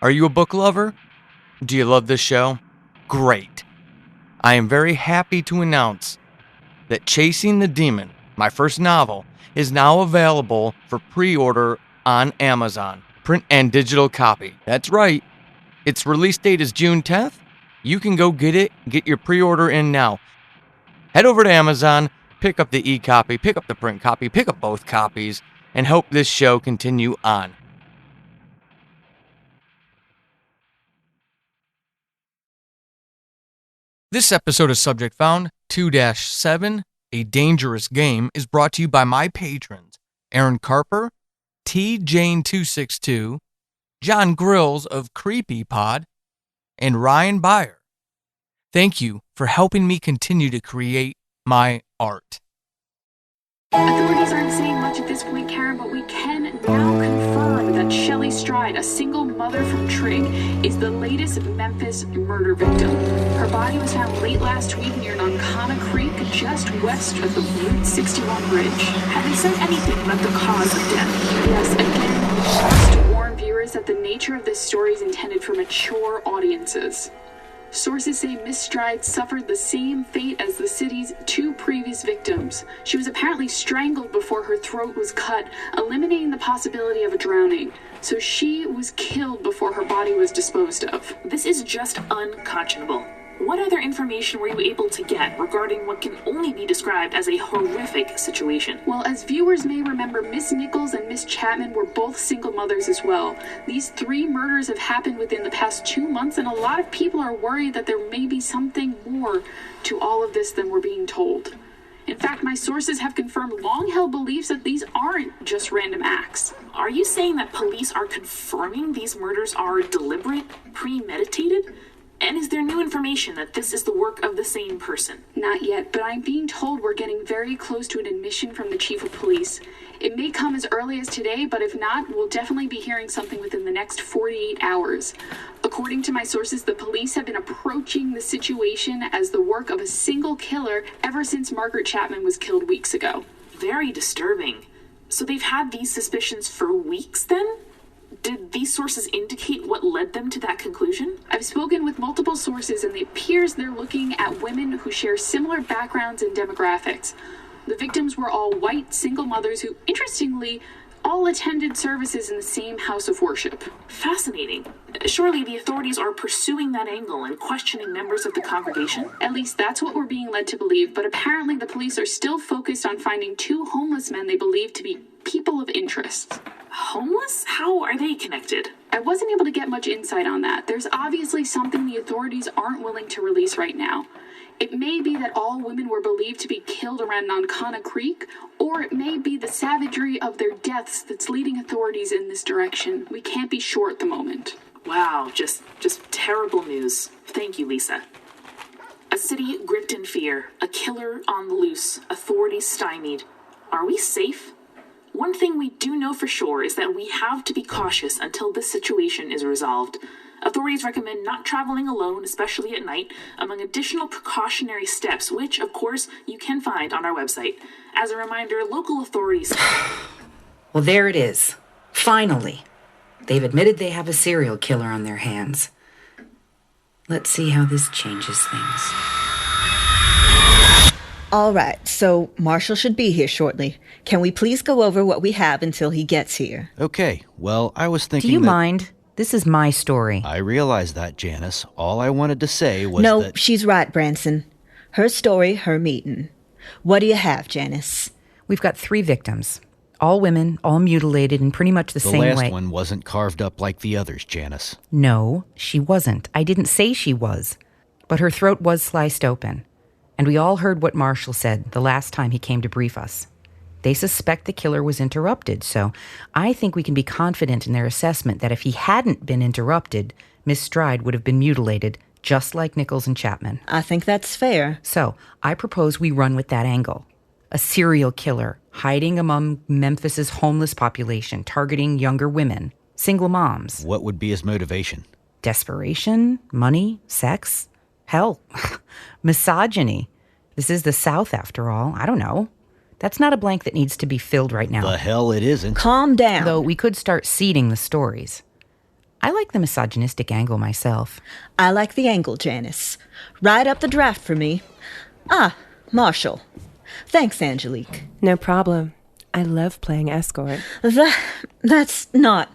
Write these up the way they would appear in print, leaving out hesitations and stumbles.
Are you a book lover? Do you love this show? Great. I am very happy to announce that Chasing the Demon, my first novel, is now available for pre-order on Amazon, print and digital copy. That's right. Its release date is June 10th. You can go get your pre-order in now. Head over to Amazon, pick up the e-copy, pick up the print copy, pick up both copies, and help this show continue on. This episode of Subject Found 2-7, A Dangerous Game, is brought to you by my patrons, Aaron Carper, T. Jane262, John Grills of Creepy Pod, and Ryan Byer. Thank you for helping me continue to create my art. Authorities aren't saying much at this point, Karen, but we can now confirm that Shelley Stride, a single mother from Trigg, is the latest Memphis murder victim. Her body was found late last week near Nankana Creek, just west of the Route 61 bridge. Have they said anything about the cause of death? Yes, again, just to warn viewers that the nature of this story is intended for mature audiences. Sources say Miss Stride suffered the same fate as the city's two previous victims. She was apparently strangled before her throat was cut, eliminating the possibility of a drowning. So she was killed before her body was disposed of. This is just unconscionable. What other information were you able to get regarding what can only be described as a horrific situation? Well, as viewers may remember, Miss Nichols and Miss Chapman were both single mothers as well. These 3 murders have happened within the past 2 months, and a lot of people are worried that there may be something more to all of this than we're being told. In fact, my sources have confirmed long-held beliefs that these aren't just random acts. Are you saying that police are confirming these murders are deliberate, premeditated? And is there new information that this is the work of the same person? Not yet, but I'm being told we're getting very close to an admission from the chief of police. It may come as early as today, but if not, we'll definitely be hearing something within the next 48 hours. According to my sources, the police have been approaching the situation as the work of a single killer ever since Margaret Chapman was killed weeks ago. Very disturbing. So they've had these suspicions for weeks then? Did these sources indicate what led them to that conclusion? I've spoken with multiple sources, and it appears they're looking at women who share similar backgrounds and demographics. The victims were all white, single mothers who, interestingly, all attended services in the same house of worship. Fascinating. Surely the authorities are pursuing that angle and questioning members of the congregation? At least that's what we're being led to believe, but apparently the police are still focused on finding 2 homeless men they believe to be people of interest. Homeless? How are they connected? I wasn't able to get much insight on that. There's obviously something the authorities aren't willing to release right now. It may be that all women were believed to be killed around Nankana Creek, or it may be the savagery of their deaths that's leading authorities in this direction. We can't be sure at the moment. Wow, just terrible news. Thank you, Lisa. A city gripped in fear, a killer on the loose, authorities stymied. Are we safe? One thing we do know for sure is that we have to be cautious until this situation is resolved. Authorities recommend not traveling alone, especially at night, among additional precautionary steps, which, of course, you can find on our website. As a reminder, local authorities... Well, there it is. Finally. They've admitted they have a serial killer on their hands. Let's see how this changes things. All right, so Marshall should be here shortly. Can we please go over what we have until he gets here? Okay, well, I was thinking Do you mind? This is my story. I realize that, Janice. All I wanted to say was No, that... she's right, Branson. Her story, her meeting. What do you have, Janice? We've got 3 victims. All women, all mutilated in pretty much the same way. The last one wasn't carved up like the others, Janice. No, she wasn't. I didn't say she was. But her throat was sliced open. And we all heard what Marshall said the last time he came to brief us. They suspect the killer was interrupted, so I think we can be confident in their assessment that if he hadn't been interrupted, Miss Stride would have been mutilated, just like Nichols and Chapman. I think that's fair. So I propose we run with that angle. A serial killer hiding among Memphis's homeless population, targeting younger women, single moms. What would be his motivation? Desperation, money, sex, hell, misogyny. This is the South, after all. I don't know. That's not a blank that needs to be filled right now. The hell it isn't. Calm down. Though we could start seeding the stories. I like the misogynistic angle myself. I like the angle, Janice. Ride up the draft for me. Ah, Marshall. Thanks, Angelique. No problem. I love playing escort. That's not...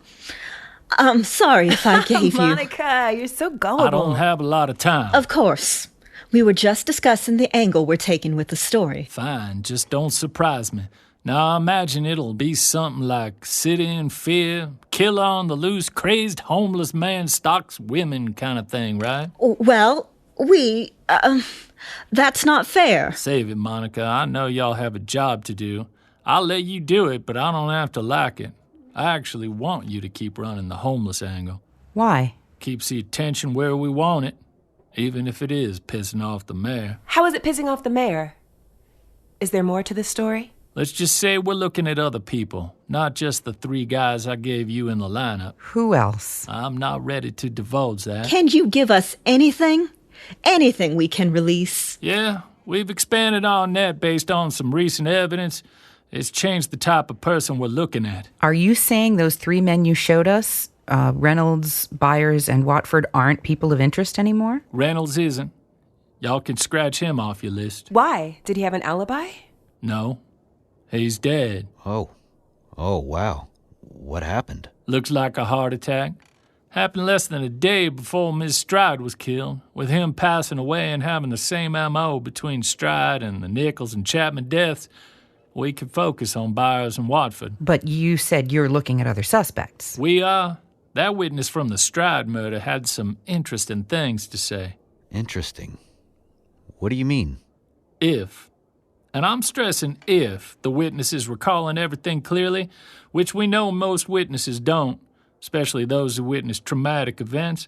I'm sorry if I gave you... Monica, you're so gullible. I don't have a lot of time. Of course. We were just discussing the angle we're taking with the story. Fine, just don't surprise me. Now I imagine it'll be something like city in fear, killer on the loose, crazed homeless man stalks women kind of thing, right? Well, that's not fair. Save it, Monica. I know y'all have a job to do. I'll let you do it, but I don't have to like it. I actually want you to keep running the homeless angle. Why? Keeps the attention where we want it, even if it is pissing off the mayor. How is it pissing off the mayor? Is there more to this story? Let's just say we're looking at other people, not just the 3 guys I gave you in the lineup. Who else? I'm not ready to divulge that. Can you give us anything? Anything we can release? Yeah, we've expanded on that based on some recent evidence. It's changed the type of person we're looking at. Are you saying those 3 men you showed us, Reynolds, Byers, and Watford, aren't people of interest anymore? Reynolds isn't. Y'all can scratch him off your list. Why? Did he have an alibi? No. He's dead. Oh, wow. What happened? Looks like a heart attack. Happened less than a day before Miss Stride was killed, with him passing away and having the same M.O. between Stride and the Nichols and Chapman deaths. We can focus on Byers and Watford. But you said you're looking at other suspects. We are. That witness from the Stride murder had some interesting things to say. Interesting. What do you mean? If, and I'm stressing if, the witness is recalling everything clearly, which we know most witnesses don't, especially those who witness traumatic events,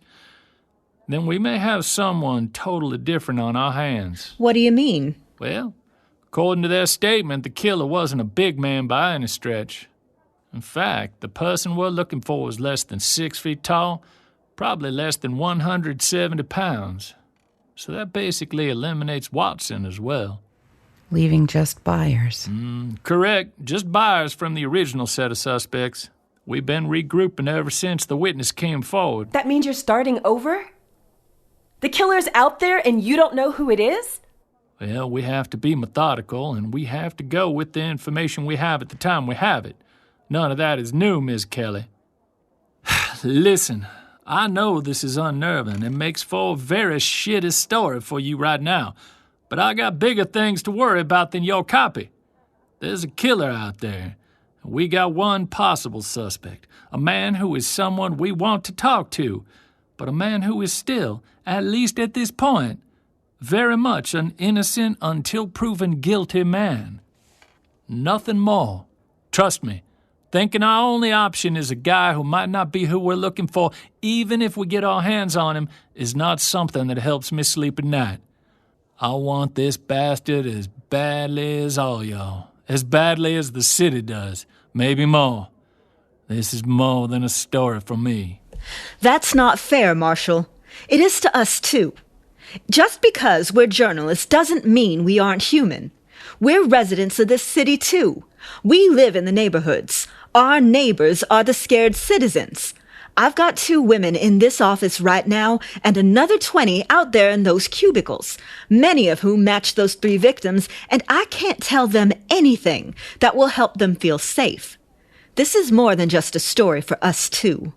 then we may have someone totally different on our hands. What do you mean? Well, according to their statement, the killer wasn't a big man by any stretch. In fact, the person we're looking for was less than 6 feet tall, probably less than 170 pounds. So that basically eliminates Watson as well. Leaving just Byers. Correct. Just Byers from the original set of suspects. We've been regrouping ever since the witness came forward. That means you're starting over? The killer's out there and you don't know who it is? Well, we have to be methodical, and we have to go with the information we have at the time we have it. None of that is new, Miss Kelly. Listen, I know this is unnerving and makes for a very shitty story for you right now, but I got bigger things to worry about than your copy. There's a killer out there. We got one possible suspect, a man who is someone we want to talk to, but a man who is still, at least at this point, very much an innocent until proven guilty man. Nothing more. Trust me, thinking our only option is a guy who might not be who we're looking for, even if we get our hands on him, is not something that helps me sleep at night. I want this bastard as badly as all y'all. As badly as the city does. Maybe more. This is more than a story for me. That's not fair, Marshall. It is to us, too. Just because we're journalists doesn't mean we aren't human. We're residents of this city, too. We live in the neighborhoods. Our neighbors are the scared citizens. I've got 2 women in this office right now and another 20 out there in those cubicles, many of whom match those 3 victims, and I can't tell them anything that will help them feel safe. This is more than just a story for us, too.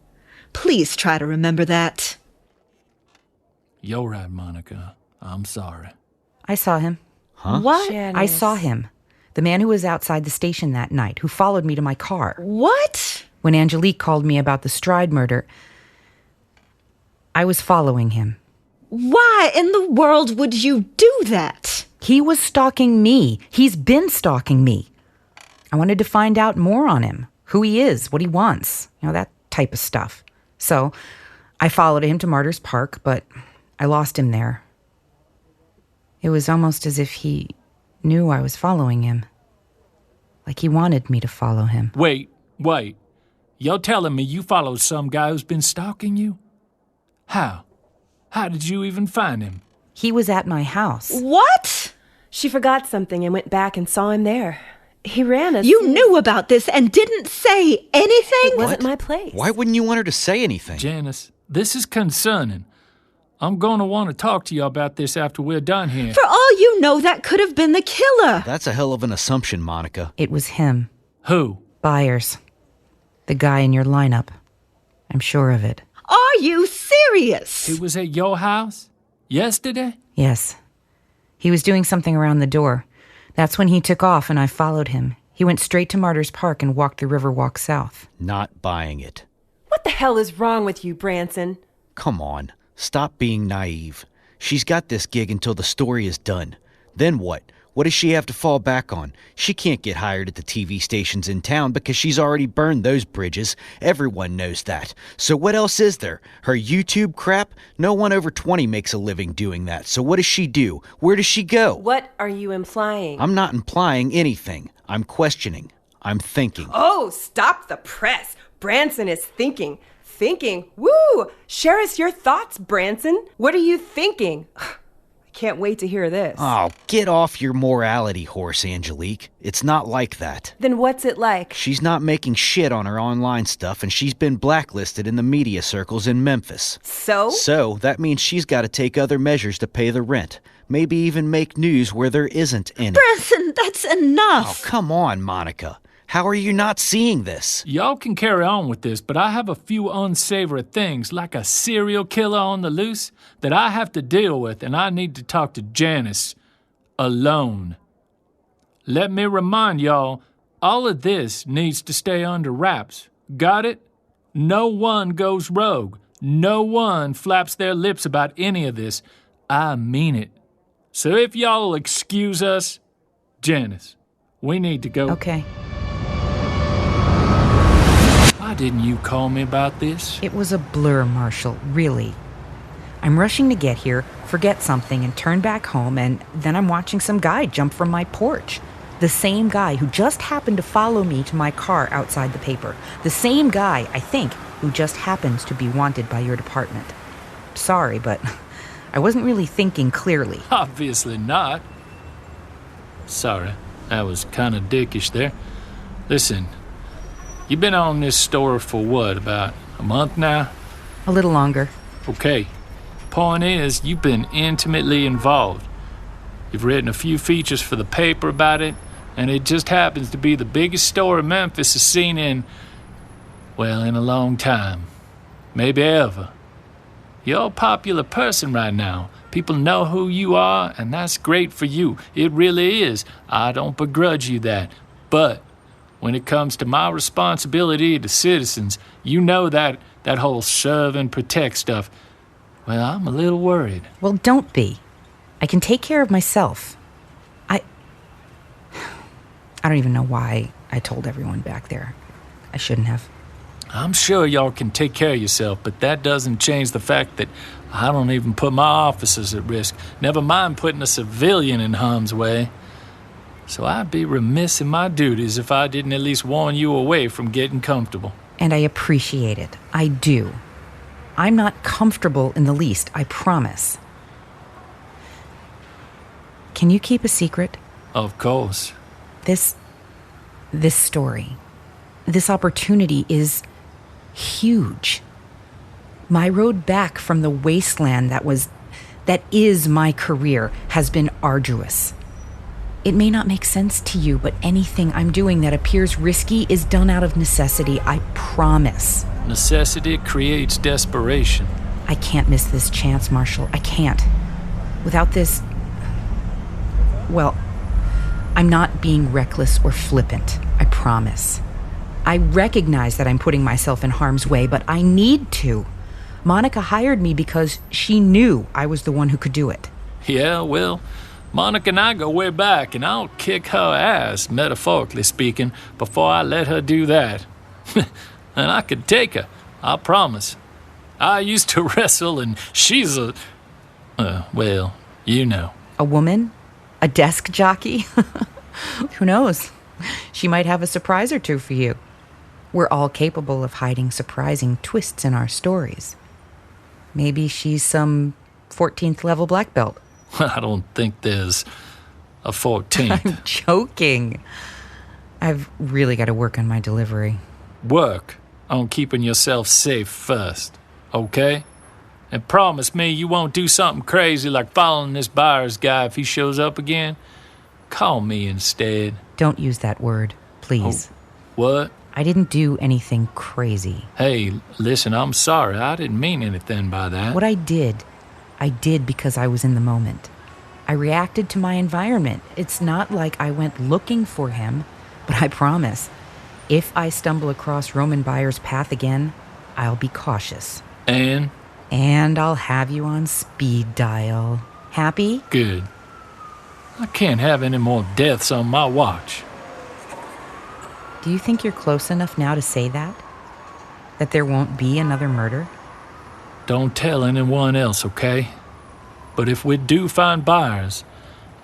Please try to remember that. You're right, Monica. I'm sorry. I saw him. Huh? What? Janice. I saw him. The man who was outside the station that night, who followed me to my car. What? When Angelique called me about the Stride murder, I was following him. Why in the world would you do that? He was stalking me. He's been stalking me. I wanted to find out more on him, who he is, what he wants, that type of stuff. So I followed him to Martyrs Park, but I lost him there. It was almost as if he knew I was following him. Like he wanted me to follow him. Wait. You're telling me you followed some guy who's been stalking you? How? How did you even find him? He was at my house. What? She forgot something and went back and saw him there. He ran us. You knew about this and didn't say anything? It wasn't my place. Why wouldn't you want her to say anything? Janice, this is concerning. I'm going to want to talk to you about this after we're done here. For all you know, that could have been the killer. That's a hell of an assumption, Monica. It was him. Who? Byers. The guy in your lineup. I'm sure of it. Are you serious? He was at your house? Yesterday? Yes. He was doing something around the door. That's when he took off and I followed him. He went straight to Martyrs Park and walked the Riverwalk south. Not buying it. What the hell is wrong with you, Branson? Come on. Stop being naive. She's got this gig until the story is done. Then what? What does she have to fall back on? She can't get hired at the TV stations in town because she's already burned those bridges. Everyone knows that. So what else is there? Her YouTube crap? No one over 20 makes a living doing that. So what does she do? Where does she go? What are you implying? I'm not implying anything. I'm questioning. I'm thinking. Oh, stop the press. Branson is thinking. Thinking? Woo! Share us your thoughts, Branson. What are you thinking? I can't wait to hear this. Oh, get off your morality horse, Angelique. It's not like that. Then what's it like? She's not making shit on her online stuff, and she's been blacklisted in the media circles in Memphis. So? So, that means she's got to take other measures to pay the rent. Maybe even make news where there isn't any. Branson, that's Oh, enough. come on, Monica. How are you not seeing this? Y'all can carry on with this, but I have a few unsavory things, like a serial killer on the loose, that I have to deal with, and I need to talk to Janice alone. Let me remind y'all, all of this needs to stay under wraps. Got it? No one goes rogue. No one flaps their lips about any of this. I mean it. So if y'all will excuse us, Janice, we need to go. Okay. Why didn't you call me about this? It was a blur, Marshall, really. I'm rushing to get here, forget something, and turn back home, and then I'm watching some guy jump from my porch. The same guy who just happened to follow me to my car outside the paper. The same guy, I think, who just happens to be wanted by your department. Sorry, but I wasn't really thinking clearly. Obviously not. Sorry, that was kind of dickish there. Listen, you've been on this story for what, about a month now? A little longer. Okay. Point is, you've been intimately involved. You've written a few features for the paper about it, and it just happens to be the biggest story Memphis has seen in, well, in a long time. Maybe ever. You're a popular person right now. People know who you are, and that's great for you. It really is. I don't begrudge you that. But when it comes to my responsibility to citizens, you know that whole serve and protect stuff. Well, I'm a little worried. Well, don't be. I can take care of myself. I don't even know why I told everyone back there. I shouldn't have. I'm sure y'all can take care of yourself, but that doesn't change the fact that I don't even put my officers at risk, never mind putting a civilian in harm's way. So I'd be remiss in my duties if I didn't at least warn you away from getting comfortable. And I appreciate it. I do. I'm not comfortable in the least, I promise. Can you keep a secret? Of course. This story, this opportunity is huge. My road back from the wasteland that is my career has been arduous. It may not make sense to you, but anything I'm doing that appears risky is done out of necessity, I promise. Necessity creates desperation. I can't miss this chance, Marshall. I can't. Without this... Well, I'm not being reckless or flippant, I promise. I recognize that I'm putting myself in harm's way, but I need to. Monica hired me because she knew I was the one who could do it. Yeah, well, Monica and I go way back, and I'll kick her ass, metaphorically speaking, before I let her do that. And I could take her, I promise. I used to wrestle, and she's a... well, you know. A woman? A desk jockey? Who knows? She might have a surprise or two for you. We're all capable of hiding surprising twists in our stories. Maybe she's some 14th level black belt. I don't think there's a 14th. I'm joking. I've really got to work on my delivery. Work on keeping yourself safe first, okay? And promise me you won't do something crazy like following this Byers guy if he shows up again. Call me instead. Don't use that word, please. Oh, what? I didn't do anything crazy. Hey, listen, I'm sorry. I didn't mean anything by that. What I did because I was in the moment. I reacted to my environment. It's not like I went looking for him, but I promise, if I stumble across Roman Byers' path again, I'll be cautious. And I'll have you on speed dial. Happy? Good. I can't have any more deaths on my watch. Do you think you're close enough now to say that? That there won't be another murder? Don't tell anyone else, okay? But if we do find Byers,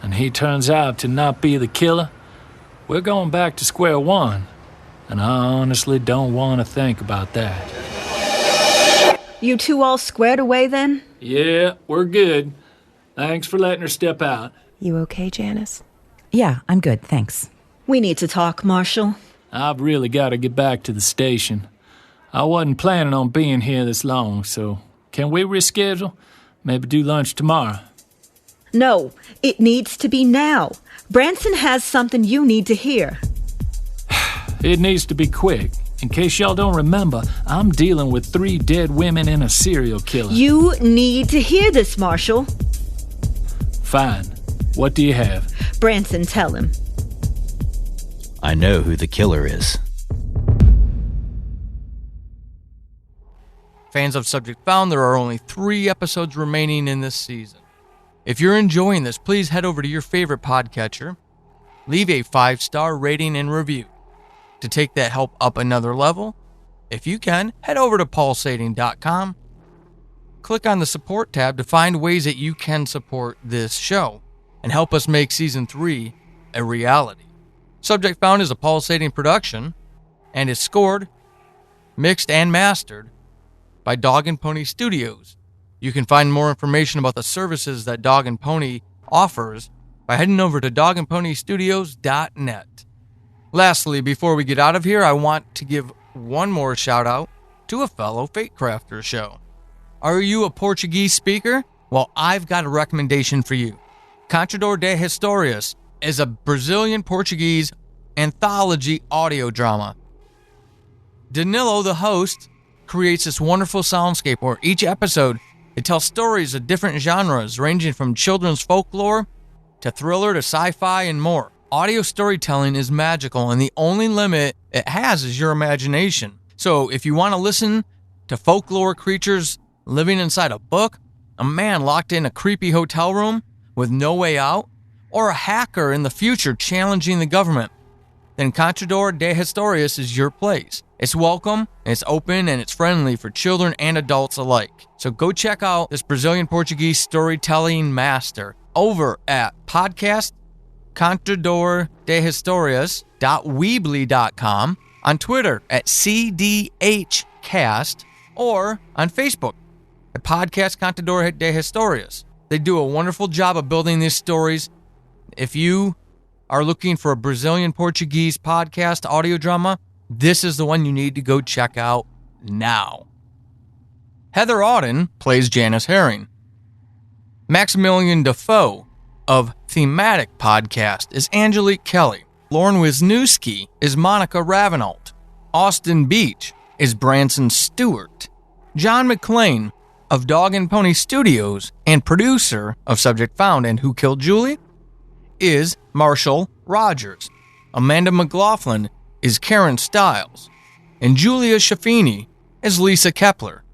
and he turns out to not be the killer, we're going back to square one. And I honestly don't want to think about that. You two all squared away then? Yeah, we're good. Thanks for letting her step out. You okay, Janice? Yeah, I'm good, thanks. We need to talk, Marshall. I've really got to get back to the station. I wasn't planning on being here this long, so can we reschedule? Maybe do lunch tomorrow. No, it needs to be now. Branson has something you need to hear. It needs to be quick. In case y'all don't remember, I'm dealing with 3 dead women and a serial killer. You need to hear this, Marshall. Fine. What do you have? Branson, tell him. I know who the killer is. Fans of Subject Found, there are only 3 episodes remaining in this season. If you're enjoying this, please head over to your favorite podcatcher, leave a 5-star rating and review. To take that help up another level, if you can, head over to pulsating.com. Click on the support tab to find ways that you can support this show and help us make Season 3 a reality. Subject Found is a Pulsating production and is scored, mixed, and mastered by Dog and Pony Studios. You can find more information about the services that Dog and Pony offers by heading over to dogandponystudios.net. Lastly, before we get out of here, I want to give one more shout out to a fellow Fatecrafter show. Are you a Portuguese speaker? Well, I've got a recommendation for you. Contador de Histórias is a Brazilian Portuguese anthology audio drama. Danilo, the host, creates this wonderful soundscape where each episode it tells stories of different genres ranging from children's folklore to thriller to sci-fi and more. Audio storytelling is magical, and the only limit it has is your imagination. So if you want to listen to folklore creatures living inside a book, a man locked in a creepy hotel room with no way out, or a hacker in the future challenging the government, then Contador de Histórias is your place. It's welcome, it's open, and it's friendly for children and adults alike. So go check out this Brazilian Portuguese storytelling master over at podcast contadordehistorias.weebly.com, on Twitter at CDHcast, or on Facebook at Podcast Contador de Histórias. They do a wonderful job of building these stories. If you are looking for a Brazilian Portuguese podcast audio drama, this is the one you need to go check out now. Heather Auden plays Janice Herring. Maximilian Defoe of Thematic Podcast is Angelique Kelly. Lauren Wisniewski is Monica Ravenalt. Austin Beach is Branson Stewart. John McClane of Dog and Pony Studios and producer of Subject Found and Who Killed Julie is Marshall Rogers. Amanda McLaughlin is Karen Stiles. And Julia Schaffini is Lisa Kepler.